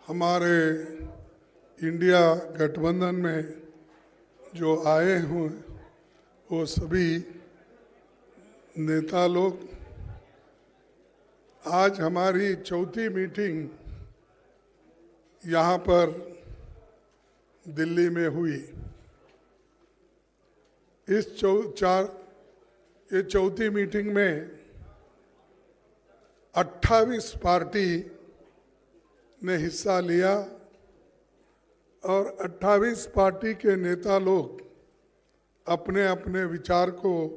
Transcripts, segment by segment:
हमारे इंडिया गठबंधन में जो आए हुए वो सभी नेता लोग, आज हमारी चौथी मीटिंग यहाँ पर दिल्ली में हुई। इस चौथी मीटिंग में 28 पार्टी ने हिस्सा लिया और 28 पार्टी के नेता लोग अपने अपने विचार को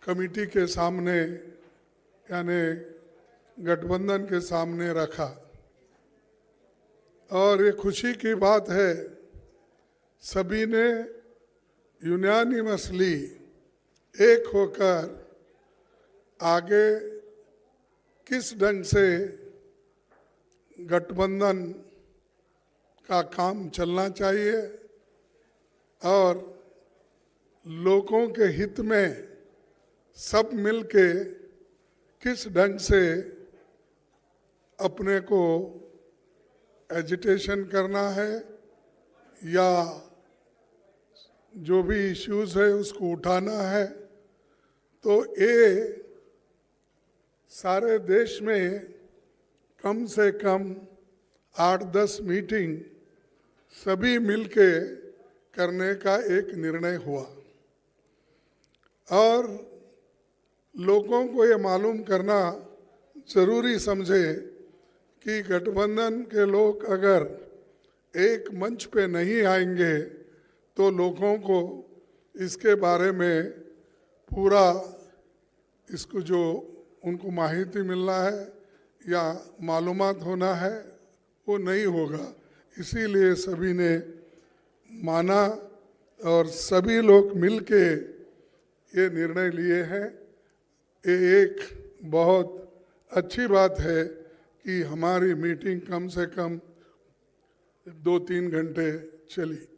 कमेटी के सामने यानी गठबंधन के सामने रखा। और ये खुशी की बात है, सभी ने यूनानिमसली एक होकर आगे किस ढंग से गठबंधन का काम चलना चाहिए और लोगों के हित में सब मिलके किस ढंग से अपने को एजिटेशन करना है या जो भी इश्यूज है उसको उठाना है। तो ये सारे देश में कम से कम 8-10 मीटिंग सभी मिलके करने का एक निर्णय हुआ और लोगों को ये मालूम करना जरूरी समझे कि गठबंधन के लोग अगर एक मंच पे नहीं आएंगे तो लोगों को इसके बारे में पूरा इसको जो उनको माहिती मिलना है या मालूमात होना है वो नहीं होगा। इसीलिए सभी ने माना और सभी लोग मिलके ये निर्णय लिए हैं। ये एक बहुत अच्छी बात है कि हमारी मीटिंग कम से कम 2-3 घंटे चली।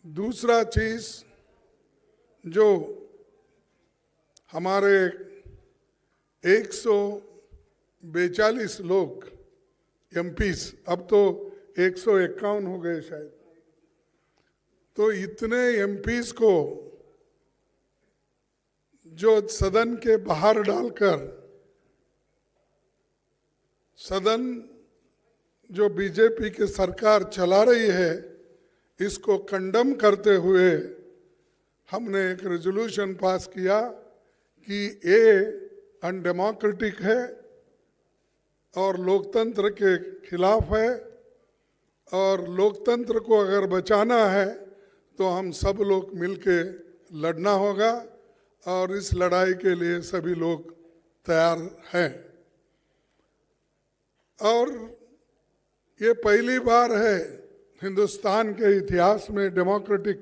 दूसरा चीज़ जो हमारे 142 लोग एमपीस, अब तो 151 हो गए शायद, तो इतने एमपीस को जो सदन के बाहर डालकर सदन जो बीजेपी की सरकार चला रही है इसको कंडम करते हुए हमने एक रेजोल्यूशन पास किया कि ये अनडेमोक्रेटिक है और लोकतंत्र के खिलाफ है और लोकतंत्र को अगर बचाना है तो हम सब लोग मिलके लड़ना होगा और इस लड़ाई के लिए सभी लोग तैयार हैं। और ये पहली बार है हिंदुस्तान के इतिहास में डेमोक्रेटिक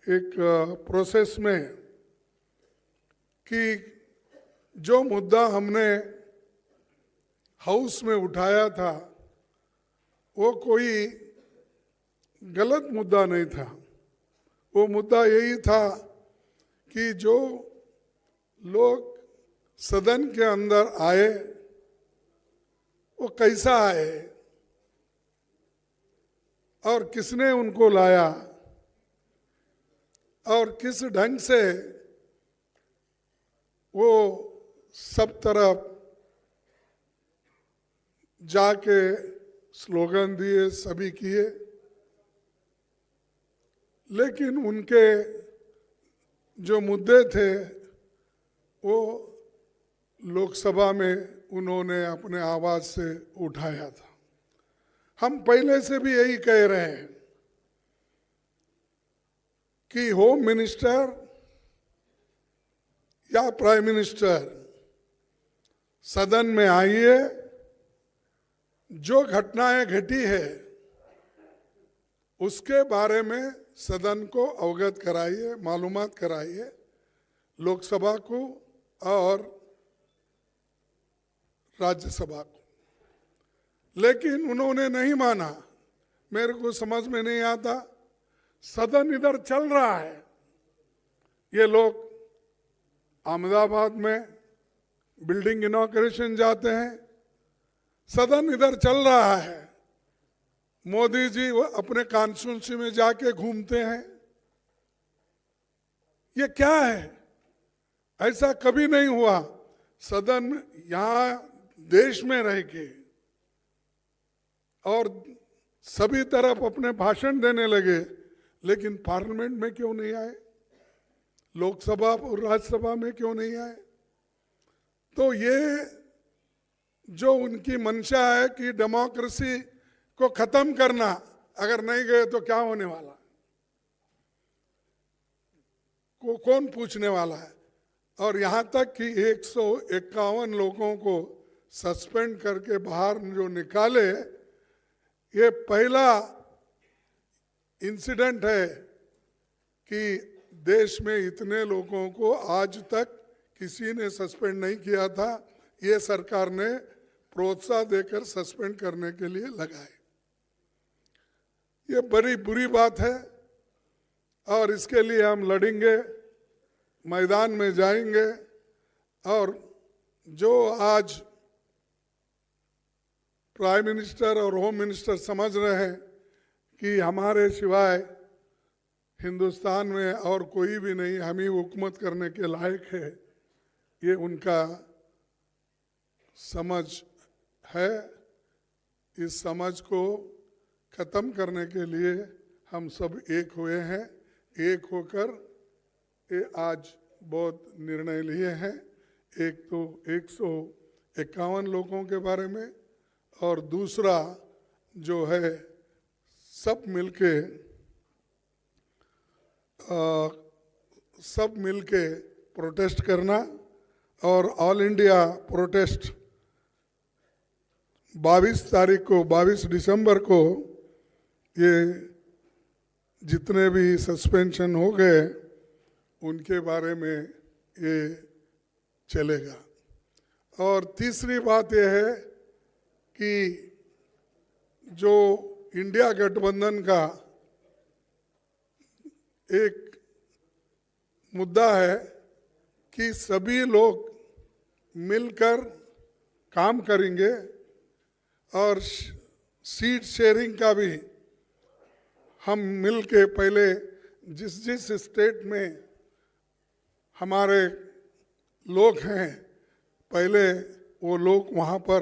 एक प्रोसेस में कि जो मुद्दा हमने हाउस में उठाया था वो कोई गलत मुद्दा नहीं था। वो मुद्दा यही था कि जो लोग सदन के अंदर आए वो कैसा आए और किसने उनको लाया और किस ढंग से वो सब तरफ जाके स्लोगन दिए, सभी किए, लेकिन उनके जो मुद्दे थे वो लोकसभा में उन्होंने अपने आवाज से उठाया था। हम पहले से भी यही कह रहे हैं कि होम मिनिस्टर या प्राइम मिनिस्टर सदन में आइए, जो घटनाएं घटी है उसके बारे में सदन को अवगत कराइए, मालूमात कराइए लोकसभा को और राज्यसभा को। लेकिन उन्होंने नहीं माना। मेरे को समझ में नहीं आता, सदन इधर चल रहा है, ये लोग अहमदाबाद में बिल्डिंग इनॉग्रेशन जाते हैं, सदन इधर चल रहा है, मोदी जी वो अपने कॉन्स्टिट्यूंसी में जाके घूमते हैं। ये क्या है? ऐसा कभी नहीं हुआ। सदन में यहां देश में रह के और सभी तरफ अपने भाषण देने लगे, लेकिन पार्लियामेंट में क्यों नहीं आए? लोकसभा और राज्यसभा में क्यों नहीं आए? तो ये जो उनकी मंशा है कि डेमोक्रेसी को खत्म करना, अगर नहीं गए तो क्या होने वाला को कौन पूछने वाला है? और यहां तक कि 151 लोगों को सस्पेंड करके बाहर जो निकाले, ये पहला इंसिडेंट है कि देश में इतने लोगों को आज तक किसी ने सस्पेंड नहीं किया था। ये सरकार ने प्रोत्साहन देकर सस्पेंड करने के लिए लगाए। ये बड़ी बुरी बात है और इसके लिए हम लड़ेंगे, मैदान में जाएंगे। और जो आज प्राइम मिनिस्टर और होम मिनिस्टर समझ रहे हैं कि हमारे सिवाय हिंदुस्तान में और कोई भी नहीं, हम ही हुकूमत करने के लायक है, ये उनका समझ है। इस समझ को खत्म करने के लिए हम सब एक हुए हैं। एक होकर ये आज बहुत निर्णय लिए हैं। एक तो 151 लोगों के बारे में, और दूसरा जो है सब मिलके प्रोटेस्ट करना। और ऑल इंडिया प्रोटेस्ट 22 दिसंबर को ये जितने भी सस्पेंशन हो गए उनके बारे में ये चलेगा। और तीसरी बात यह है कि जो इंडिया गठबंधन का एक मुद्दा है कि सभी लोग मिलकर काम करेंगे और सीट शेयरिंग का भी हम मिल के पहले जिस स्टेट में हमारे लोग हैं, पहले वो लोग वहाँ पर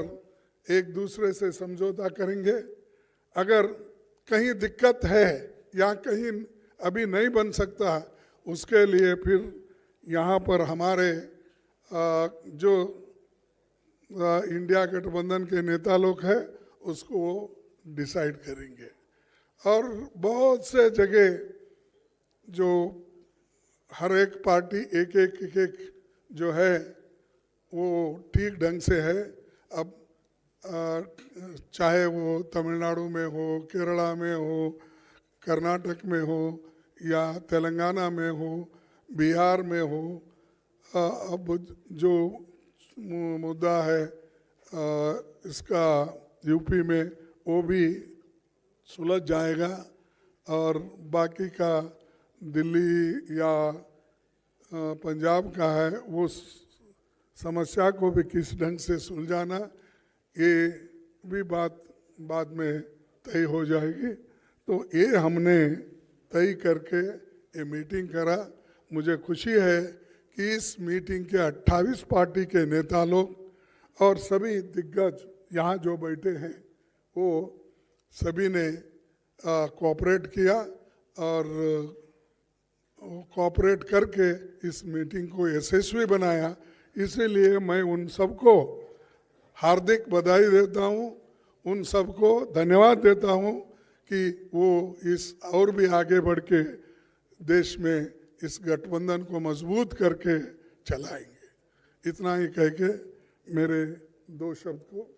एक दूसरे से समझौता करेंगे। अगर कहीं दिक्कत है या कहीं अभी नहीं बन सकता, उसके लिए फिर यहाँ पर हमारे जो इंडिया गठबंधन के नेता लोग हैं उसको वो डिसाइड करेंगे। और बहुत से जगह जो हर एक पार्टी एक जो है वो ठीक ढंग से है। अब चाहे वो तमिलनाडु में हो, केरला में हो, कर्नाटक में हो या तेलंगाना में हो, बिहार में हो, अब जो मुद्दा है इसका यूपी में, वो भी सुलझ जाएगा। और बाकी का दिल्ली या पंजाब का है, वो समस्या को भी किस ढंग से सुलझाना, ये भी बात बाद में तय हो जाएगी। तो ये हमने तय करके ये मीटिंग करा। मुझे खुशी है कि इस मीटिंग के 28 पार्टी के नेता लोग और सभी दिग्गज यहाँ जो बैठे हैं वो सभी ने कोऑपरेट किया और कोऑपरेट करके इस मीटिंग को यशस्वी बनाया। इसीलिए मैं उन सबको हार्दिक बधाई देता हूँ, उन सबको धन्यवाद देता हूँ कि वो इस और भी आगे बढ़ के देश में इस गठबंधन को मजबूत करके चलाएंगे। इतना ही कह के मेरे 2 शब्द को